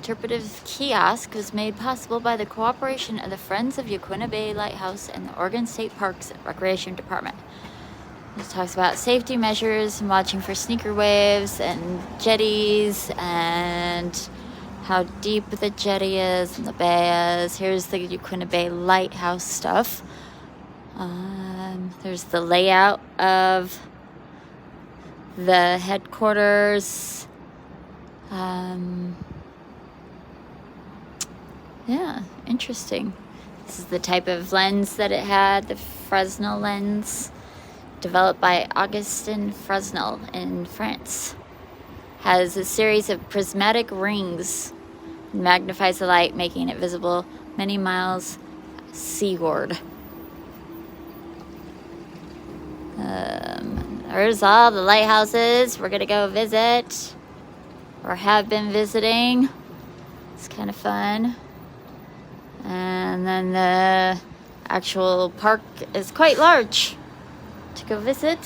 interpretive kiosk was made possible by the cooperation of the Friends of Yaquina Bay Lighthouse and the Oregon State Parks and Recreation Department. It talks about safety measures and watching for sneaker waves and jetties and how deep the jetty is and the bay is. Here's the Yaquina Bay Lighthouse stuff. There's the layout of the headquarters. Yeah, interesting. This is the type of lens that it had, the Fresnel lens, developed by Augustin Fresnel in France. Has a series of prismatic rings, magnifies the light, making it visible many miles seaward. There's all the lighthouses we're gonna go visit, or have been visiting. It's kind of fun. And then the actual park is quite large to go visit.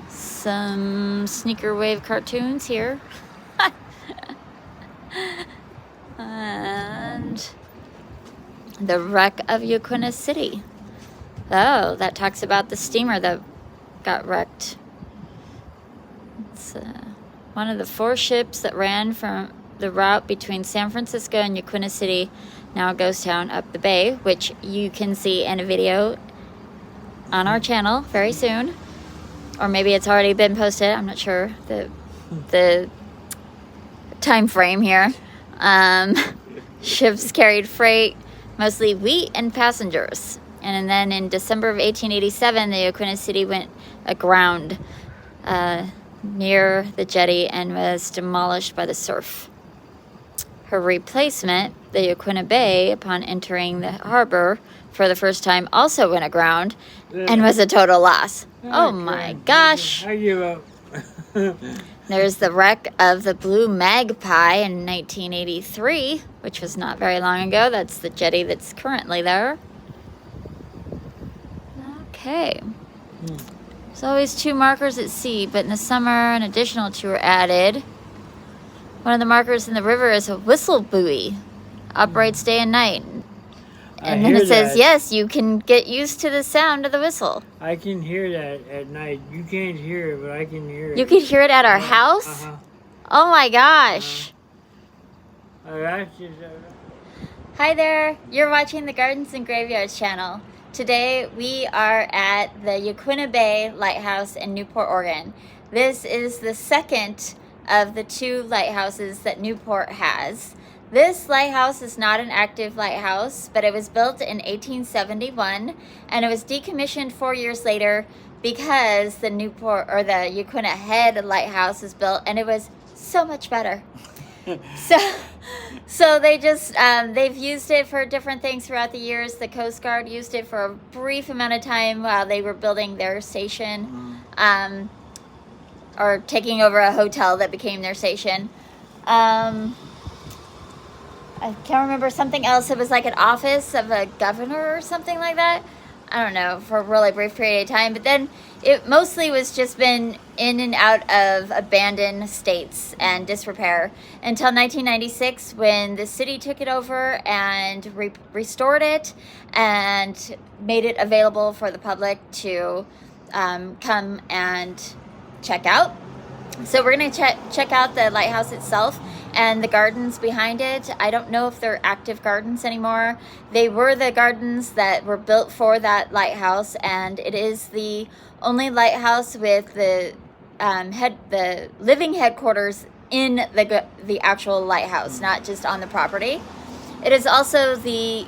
Some sneaker wave cartoons here. And the wreck of Yaquina City. Oh, that talks about the steamer that got wrecked. It's one of the 4 ships that ran from the route between San Francisco and Yaquina City, now a ghost town up the bay, which you can see in a video on our channel very soon. Or maybe it's already been posted. I'm not sure the time frame here. Ships carried freight, mostly wheat and passengers. And then in December of 1887, the Yaquina City went aground near the jetty and was demolished by the surf. Her replacement, the Yaquina Bay, upon entering the harbor for the first time, also went aground and was a total loss. Oh my gosh. I give up. There's the wreck of the Blue Magpie in 1983, which was not very long ago. That's the jetty that's currently there. Okay. There's always 2 markers at sea, but in the summer an additional 2 are added. One of the markers in the river is a whistle buoy, operates day and night. And then it says, yes, you can get used to the sound of the whistle. I can hear that at night. You can't hear it, but I can hear it. You can hear it at our house? Oh my gosh. Hi there. You're watching the Gardens and Graveyards channel. Today we are at the Yaquina Bay Lighthouse in Newport, Oregon. This is the second of the 2 lighthouses that Newport has. This lighthouse is not an active lighthouse, but it was built in 1871 and it was decommissioned 4 years later because the Newport or the Yaquina Head lighthouse was built and it was so much better. So they just they've used it for different things throughout the years. The Coast Guard used it for a brief amount of time while they were building their station, or taking over a hotel that became their station. I can't remember something else. It was like an office of a governor or something like that. I don't know, for a really brief period of time. But then it mostly was just been in and out of abandoned estates and disrepair until 1996 when the city took it over and restored it and made it available for the public to come and check out. So we're going to check out the lighthouse itself and the gardens behind it. I don't know if they're active gardens anymore. They were the gardens that were built for that lighthouse, and it is the only lighthouse with the living headquarters in the actual lighthouse, not just on the property. It is also the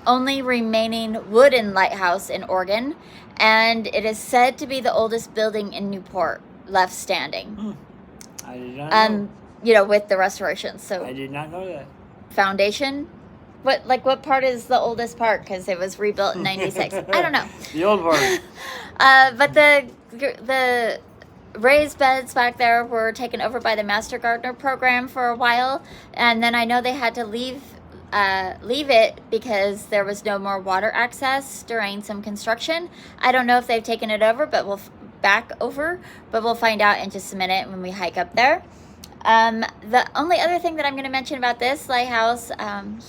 only remaining wooden lighthouse in Oregon, and it is said to be the oldest building in Newport left standing. I did not know. You know, with the restoration. So I did not know that. Foundation? What part is the oldest part? Because it was rebuilt in 96. I don't know. The old part. But the raised beds back there were taken over by the Master Gardener program for a while, and then I know they had to leave it because there was no more water access during some construction. I don't know if they've taken it over, but we'll find out in just a minute when we hike up there. The only other thing that I'm going to mention about this lighthouse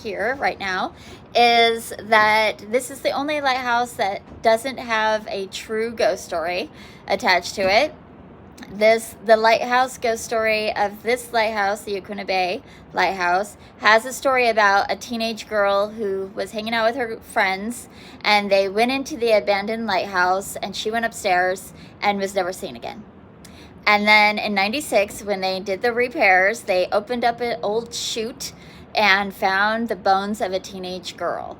here right now is that this is the only lighthouse that doesn't have a true ghost story attached to it. The lighthouse ghost story of this lighthouse, the Yaquina Bay Lighthouse, has a story about a teenage girl who was hanging out with her friends, and they went into the abandoned lighthouse, and she went upstairs and was never seen again. And then in 96, when they did the repairs, they opened up an old chute and found the bones of a teenage girl.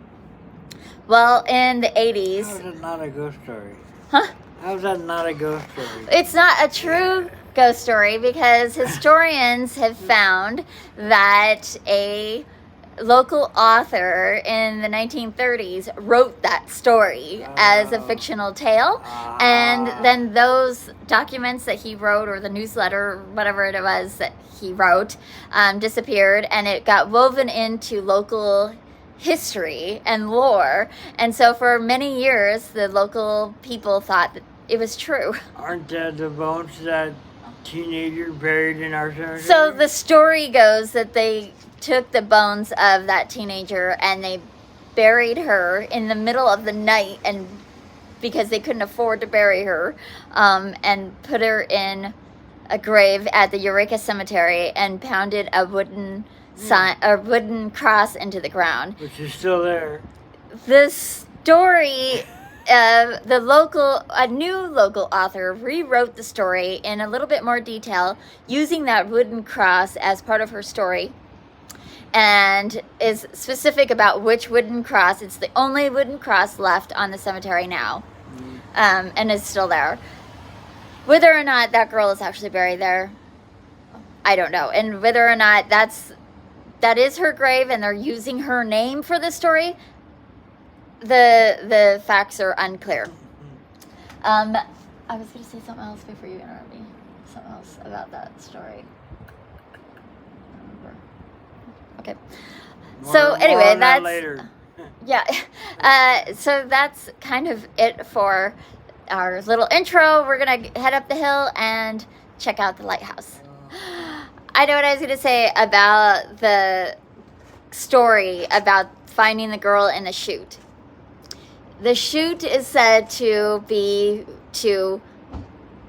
Well, in the 80s... How is it not a ghost story? Huh? How is that not a ghost story? It's not a true ghost story because historians have found that a local author in the 1930s wrote that story as a fictional tale, and then those documents that he wrote, or the newsletter, whatever it was that he wrote, disappeared, and it got woven into local history and lore. And so for many years the local people thought that it was true. Aren't that the bones of that teenager buried in our cemetery? So the story goes that they took the bones of that teenager and they buried her in the middle of the night, and because they couldn't afford to bury her, and put her in a grave at the Eureka Cemetery and pounded a wooden sign, a wooden cross into the ground. Which is still there. The story, a new local author rewrote the story in a little bit more detail using that wooden cross as part of her story, and is specific about which wooden cross. It's the only wooden cross left on the cemetery now, and is still there. Whether or not that girl is actually buried there, I don't know. And whether or not that is her grave and they're using her name for the story, the facts are unclear. I was going to say something else before you interrupt me. Something else about that story. I don't remember. Okay. So anyway, that's later. Yeah. So that's kind of it for our little intro. We're going to head up the hill and check out the lighthouse. I know what I was going to say about the story about finding the girl in the chute. The chute is said to be to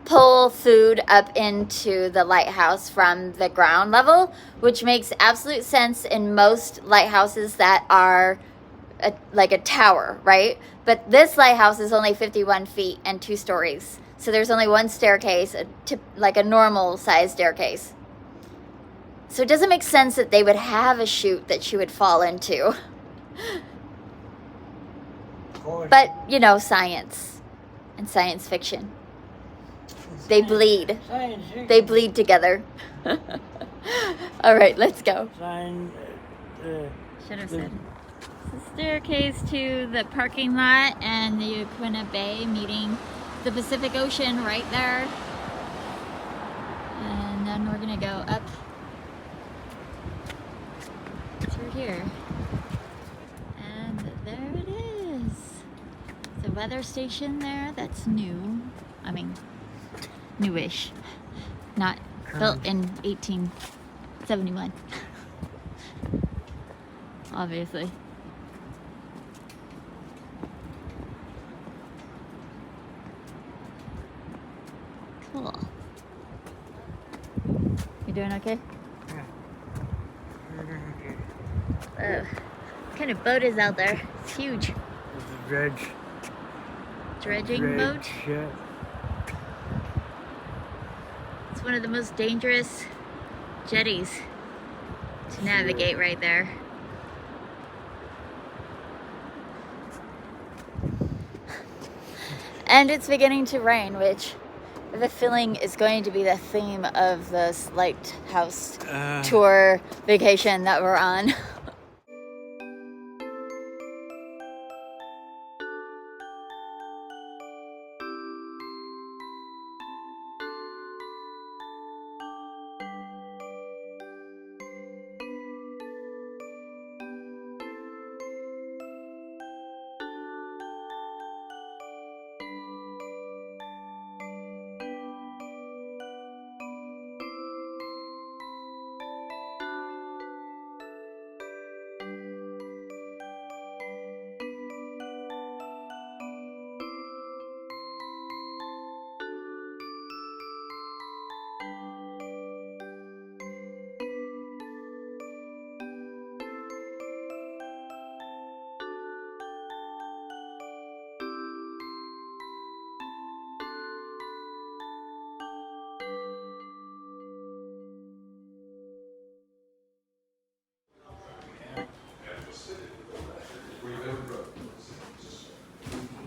pull food up into the lighthouse from the ground level, which makes absolute sense in most lighthouses that are like a tower, right? But this lighthouse is only 51 feet and 2 stories. So there's only one staircase, like a normal size staircase. So it doesn't make sense that they would have a chute that she would fall into. But, you know, science and science fiction. They bleed. They bleed together. All right, let's go. Should have said. It's the staircase to the parking lot and the Yaquina Bay, meeting the Pacific Ocean right there. And then we're going to go up through here. And there it is. The weather station there, that's new. I mean, newish. Not built in 1871. Obviously. Cool. You doing okay? Yeah. What kind of boat is out there? It's huge. It's a dredge. Dredging boat? Yeah. It's one of the most dangerous jetties to navigate right there. And it's beginning to rain, which I have a feeling is going to be the theme of this lighthouse tour vacation that we're on.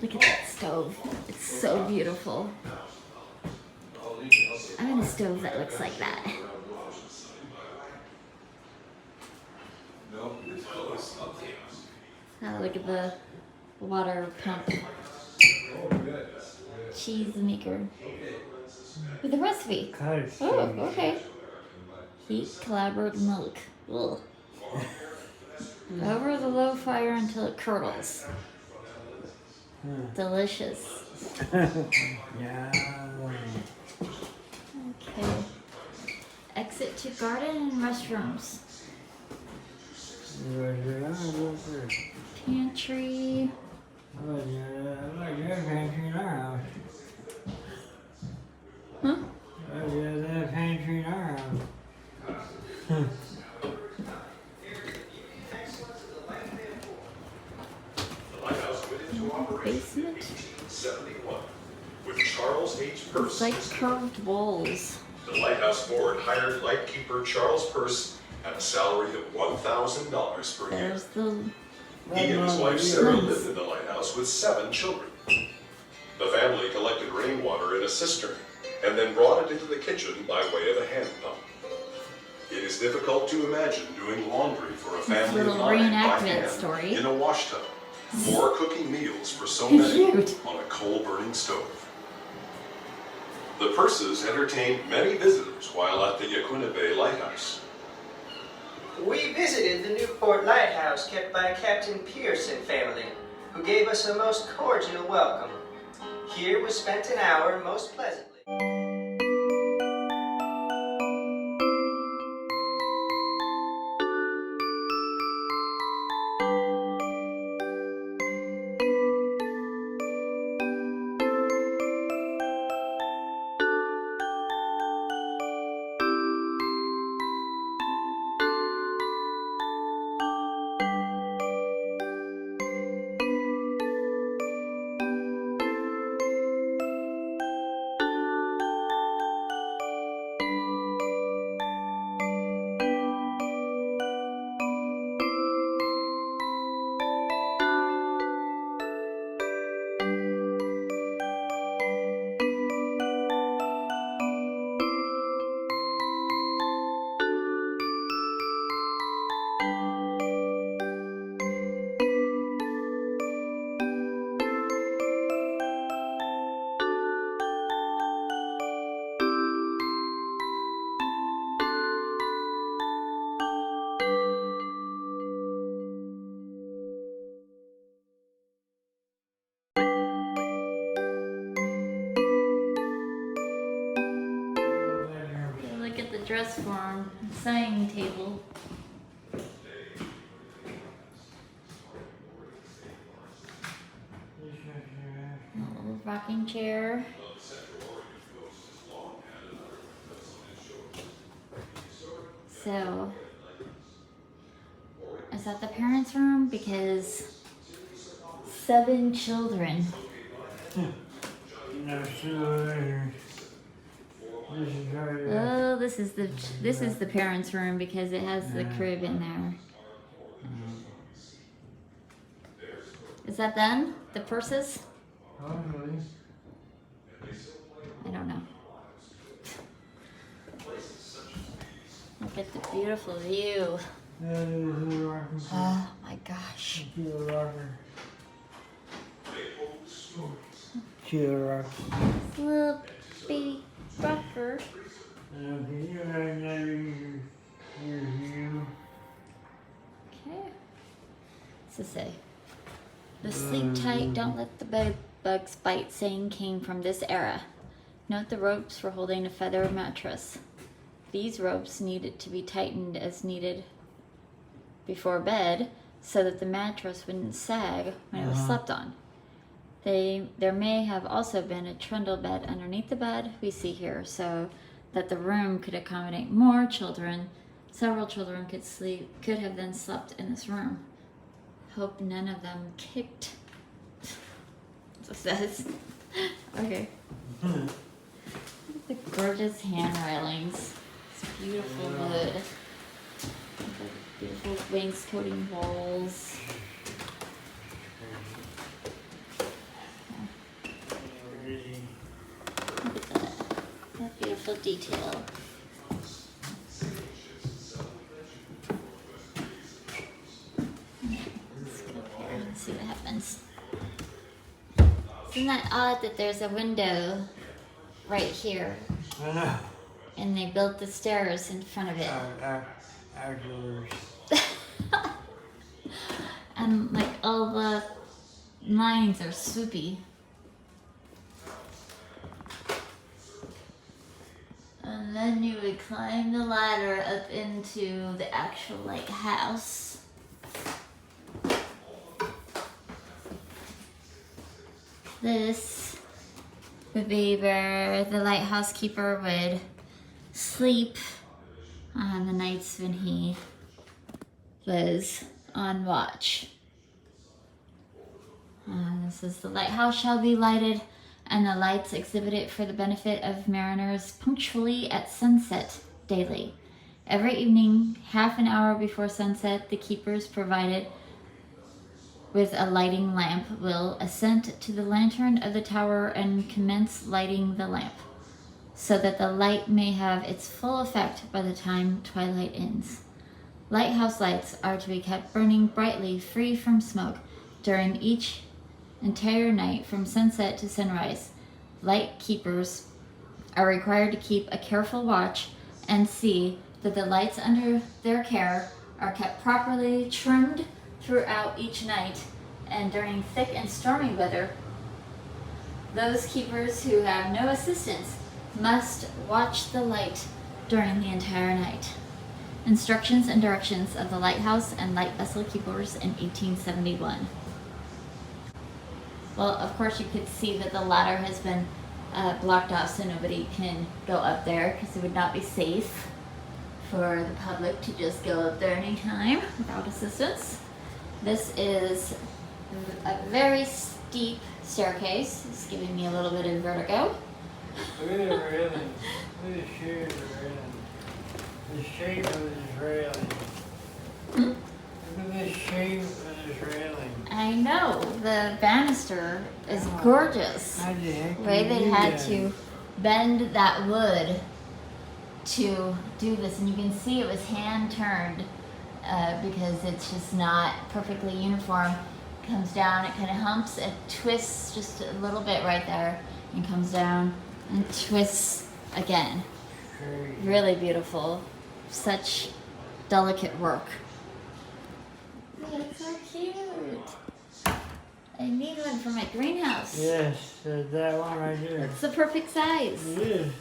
Look at that stove. It's so beautiful. I want a stove that looks like that. Oh, look at the water pump. Cheese maker. With the recipe. Oh, okay. Heat clabbered milk. Ugh. Over the low fire until it curdles. Delicious. Yeah. Okay. Exit to garden and restrooms. Pantry. I like that pantry in our house. Huh? That pantry in our house. Basement. 71. With Charles H. Peirce. It's like curved bowls. The Lighthouse board hired lightkeeper Charles Peirce at a salary of $1,000 per year. There's the He and his wife Sarah lived in the lighthouse with 7 children. The family collected rainwater in a cistern and then brought it into the kitchen by way of a hand pump. It is difficult to imagine doing laundry for a family of little 9 by reenactment hand story. in a wash tub, or cooking meals for so many Cute. on a coal-burning stove. The Peirces entertained many visitors while at the Yaquina Bay Lighthouse. We visited the Newport Lighthouse kept by Captain Pierce and family, who gave us a most cordial welcome. Here was spent an hour most pleasantly. Look at the dress form, sewing table. A little rocking chair. So, is that the parents' room? Because 7 children. No, sure. Oh, this is the parents' room because it has the crib in there. Is that them? The Peirces? Probably. I don't know. Look at the beautiful view. That is a rocking chair. Oh my gosh. Cute rocker. Cute rocker. Little baby rocker. Okay, you have another your view. Okay. What's this say? The sleep tight, don't let the bugs bite saying came from this era. Note the ropes for holding a feather mattress. These ropes needed to be tightened as needed before bed so that the mattress wouldn't sag when it was slept on. There may have also been a trundle bed underneath the bed we see here so that the room could accommodate more children. Several children could have then slept in this room. Hope none of them kicked. That's what it says. Okay. The gorgeous hand railings. It's beautiful wood. Beautiful wainscoting walls. beautiful detail. Let's go here and see what happens. Isn't that odd that there's a window right here? I know. And they built the stairs in front of it. Afterwards. And like all the lines are swoopy. And then you would climb the ladder up into the actual lighthouse. This would be where the lighthouse keeper would sleep on the nights when he was on watch. This is the lighthouse shall be lighted, and the lights exhibited for the benefit of mariners punctually at sunset daily. Every evening, half an hour before sunset, the keepers provided with a lighting lamp will ascend to the lantern of the tower and commence lighting the lamp, so that the light may have its full effect by the time twilight ends. Lighthouse lights are to be kept burning brightly, free from smoke, during each entire night from sunset to sunrise. Light keepers are required to keep a careful watch and see that the lights under their care are kept properly trimmed throughout each night, and during thick and stormy weather, those keepers who have no assistants must watch the light during the entire night. Instructions and directions of the lighthouse and light vessel keepers in 1871. Well, of course you could see that the ladder has been blocked off so nobody can go up there, because it would not be safe for the public to just go up there anytime without assistance. This is a very steep staircase. It's giving me a little bit of vertigo. Look at the railing. Look at the shape of the railing. The shape of this railing. Look at the shape of this railing. I know, the banister is gorgeous. How the heck The way do they you do had that? to bend that wood to do this, and you can see it was hand turned because it's just not perfectly uniform. It comes down, it kind of humps, it twists just a little bit right there, and comes down and twists again. Crazy. Really beautiful. Such delicate work. That's so cute. I need one for my greenhouse. Yes, that one right there. It's the perfect size. It is.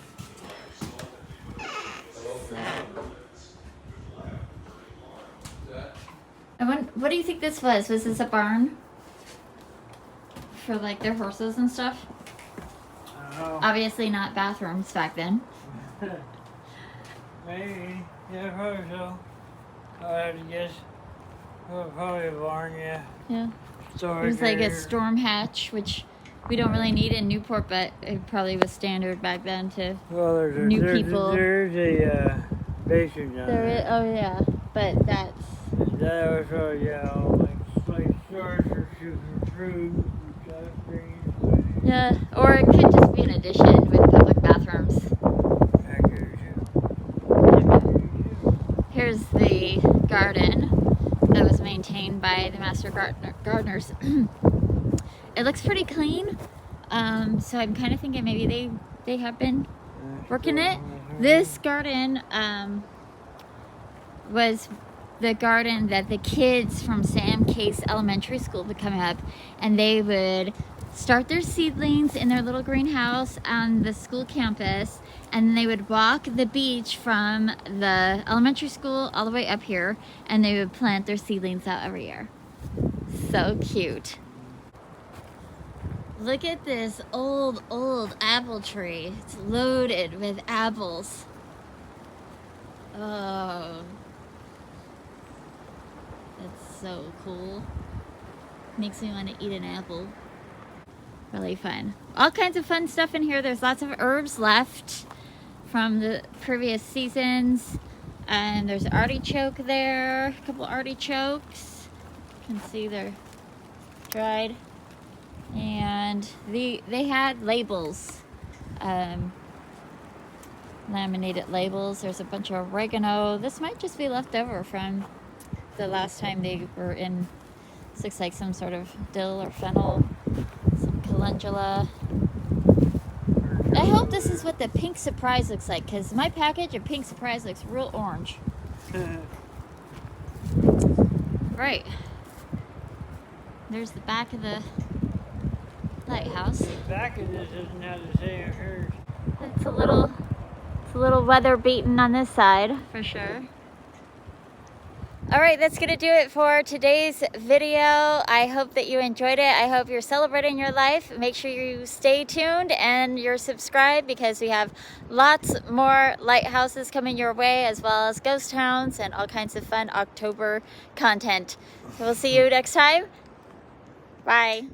What do you think this was? Was this a barn? For like their horses and stuff? I don't know. Obviously not bathrooms back then. Maybe. Yeah, probably so. I have to guess. Probably a barn, yeah. Yeah. Storage There's like a area. storm hatch, which we don't really need in Newport, but it probably was standard back then to Well, there's a basement down there. there. Oh yeah, but that's That was like storage for shooting fruit and stuff, green. yeah. Or it could just be an addition with public bathrooms. Here's the garden that was maintained by the master gardeners. It looks pretty clean, so I'm kind of thinking maybe they have been working it. This garden was the garden that the kids from Sam Case Elementary School would come up, and they would start their seedlings in their little greenhouse on the school campus, and they would walk the beach from the elementary school all the way up here, and they would plant their seedlings out every year. So cute. Look at this old apple tree. It's loaded with apples. Oh, that's so cool. Makes me want to eat an apple. Really fun. All kinds of fun stuff in here. There's lots of herbs left from the previous seasons. And there's artichoke there. A couple artichokes. You can see they're dried. And they had labels laminated labels. There's a bunch of oregano. This might just be left over from the last time they were in. This looks like some sort of dill or fennel, some calendula. I hope this is what the pink surprise looks like, because my package of pink surprise looks real orange. Right. There's the back of the lighthouse. The back of this isn't how to say it hers. It's a little weather beaten on this side for sure. All right, that's gonna do it for today's video. I hope that you enjoyed it. I hope you're celebrating your life. Make sure you stay tuned and you're subscribed, because we have lots more lighthouses coming your way, as well as ghost towns and all kinds of fun October content. So we'll see you next time. Bye.